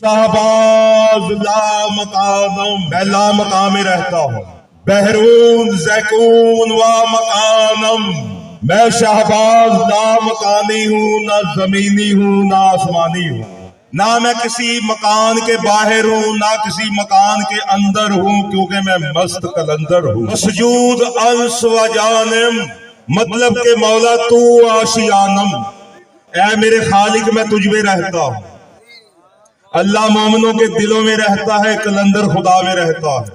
शाहबाज ला मकानम, मैं ला मकाम में रहता हूँ। बहरून ज़ैकून व मकानम, मैं शाहबाज ला मकानी हूँ, ना जमीनी हूँ ना आसमानी हूँ। ना मैं किसी मकान के बाहर हूँ ना किसी मकान के अंदर हूँ, क्योंकि मैं मस्त कलंदर हूँ। मसजूद अंस व जानिम, मतलब के मौला तू आशियानम, ऐ मेरे खालिक मैं तुझ में रहता हूँ। अल्लाह मोमिनों के दिलों में रहता है, कलंदर खुदा में रहता है।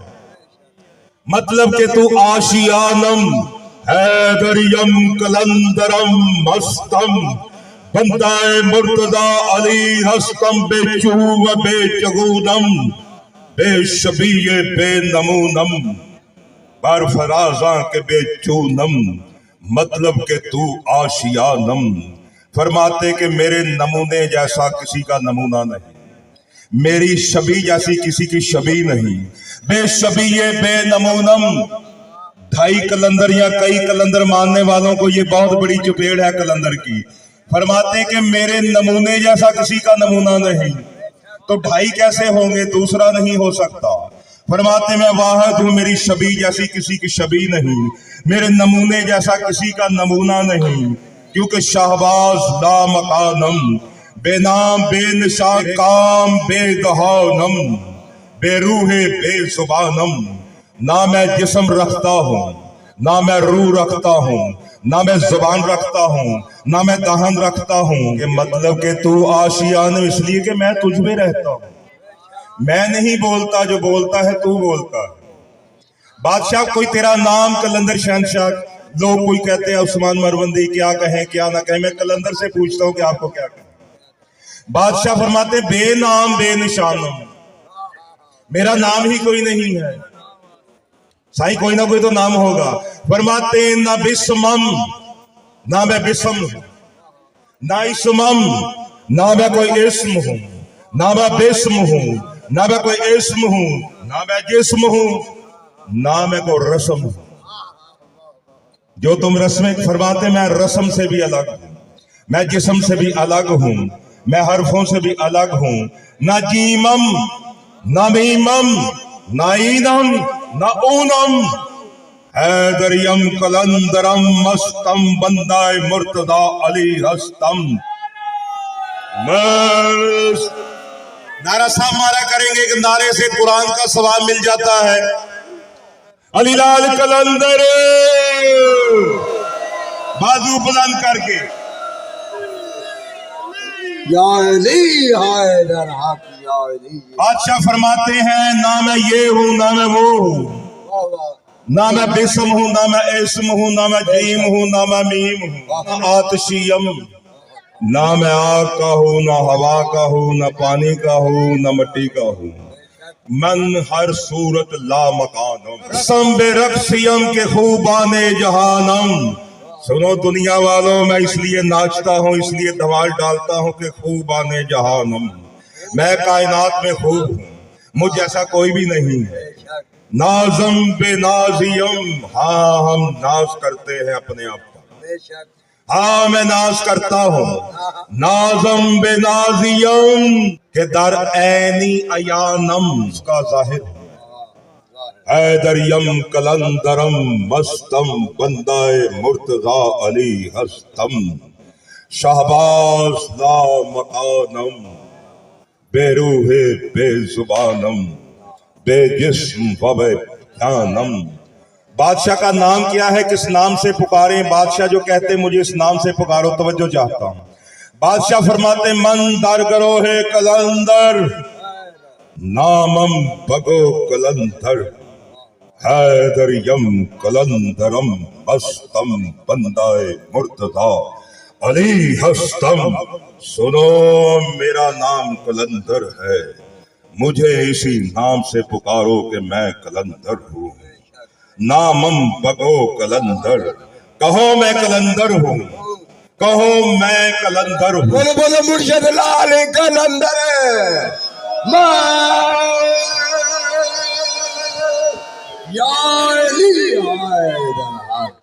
मतलब के तू आशियानम हैदरियम कलंदरम मस्तम, बंदाए मुर्तदा अली हस्तम, बेचू व बेचगूदम बेशबीए बेनमूनम बरफराजा के बेचूनम। मतलब के तू आशियानम, फरमाते कि मेरे नमूने जैसा किसी का नमूना नहीं, मेरी शबी जैसी किसी की शबी नहीं। बेशबीए बेनमूनम, ढाई कलंदर या कई कलंदर मानने वालों को ये बहुत बड़ी चुपेड़ है कलंदर की। फरमाते कि मेरे नमूने जैसा किसी का नमूना नहीं, तो ढाई कैसे होंगे, दूसरा नहीं हो सकता। फरमाते मैं वाहिद हूँ, मेरी शबी जैसी किसी की शबी नहीं, मेरे नमूने जैसा किसी का नमूना नहीं। क्योंकि शाहबाज ला मकानम, बेनाम बेनशा काम बेदहानम, बेरूहे बेजुबानम, ना मैं जिस्म रखता हूँ ना मैं रूह रखता हूँ, ना मैं जुबान रखता हूँ ना मैं दहन रखता हूँ। कि मतलब कि तू आशियान, इसलिए कि मैं तुझ में रहता हूँ। मैं नहीं बोलता, जो बोलता है तू बोलता है। बादशाह कोई तेरा नाम कलंदर शहनशाह, लोग कोई कहते हैं उस्मान मरवंदी, क्या कहें क्या ना कहें, मैं कलंदर से पूछता हूँ कि आपको क्या कहें। बादशाह फरमाते बेनाम बेनिशानम, मेरा नाम ही कोई नहीं है। साईं कोई ना कोई तो नाम होगा। फरमाते ना बिस्मम, ना मैं बिस्म हूं, ना इसमम, ना मैं कोई इस्म हूं, ना मैं बिस्म हूं, ना मैं कोई इस्म हूं, ना मैं जिस्म हूं, ना मैं कोई रस्म हूं। जो तुम रस्में फरमाते, मैं रस्म से भी अलग हूं, मैं जिस्म से भी अलग हूं, मैं हरफों से भी अलग हूं। ना जीमम ना मीमम ना ईनम ना ऊनम, हैदरियम कलंदरम मस्तम, बंदाए मुर्तदा अली हस्तम। नारा साहब मारा करेंगे कि नारे से कुरान का सवाब मिल जाता है। अली लाल कलंदर, बाजू बुलंद करके या अली हैदर हक या अली। बादशाह फरमाते हैं ना मैं ये हूं ना मैं वो हूं, ना मैं बिस्म हूं ना मैं इस्म हूं, ना मैं जीम हूं ना मैं मीम हूं, ना आतिशियम, ना मैं आग का हूं ना हवा का हूं, ना पानी का हूं ना मिट्टी का हूं। मन हर सूरत ला मकानम, सम बेरक्सियम के खूबाने जहानम। सुनो दुनिया वालों, मैं इसलिए नाचता हूँ इसलिए धमाल डालता हूँ कि खूबाने जहानम, मैं कायनात में खूब हूँ, मुझ जैसा कोई भी नहीं है। नाजम बेनाजियम, हाँ हम नाज करते हैं अपने आप का, हाँ मैं नाज करता हूँ। नाजम बेनाजियम के दर ऐनी अयानम, उसका जाहिर हैदरियम कलंदरम मस्तम, बंदाए मुर्तजा अली हस्तम। शाहबाज ला मकानम, बेरूहे बेजुबानम, बेजिस्म व बेजानम। बादशाह का नाम क्या है, किस नाम से पुकारे? बादशाह जो कहते मुझे इस नाम से पुकारो, तवज्जो चाहता हूं। बादशाह फरमाते मन दर करो है कलंदर, नामम बगो कलंदर, हैदरियम कलंदरम मस्तम, बंदाए मुर्तजा अली हस्तम। सुनो मेरा नाम कलंदर है, मुझे इसी नाम से पुकारो कि मैं कलंदर हूँ। नामम बगो कलंदर, कहो मैं कलंदर हूँ, कहो मैं कलंदर हूँ। बोलो बोलो मुर्शिद लाल कलंदर या अली हैदर।